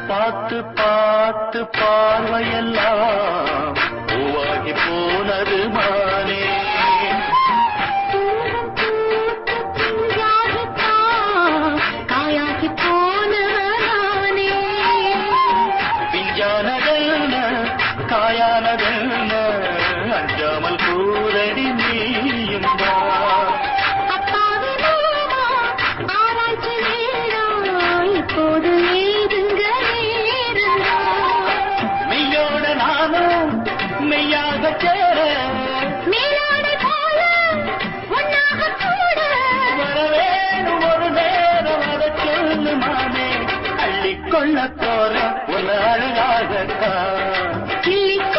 பார்த்து பார்த்து பார்வையெல்லாம் பூவாகி போனது மானே. காயாகி போனவனானே. விஞ்ஞானதென்ன காயானதென்ன அஞ்சாமல் கூரடி நீயும் வா. அப்பாவி மாமா ஆராய்ச்சி நேரம் இப்போது ஏதுங்க நேரந்தா. மெய்யோட நானும் மெய்யாக சேர மேலாடை போல ஒன்னாக கூட வரவேணும் ஒரு நேரம் அதை சொல்லு மானே. அள்ளிக்கொள்ள போற ஒரு அழகாகத்தான் கிள்ளிக்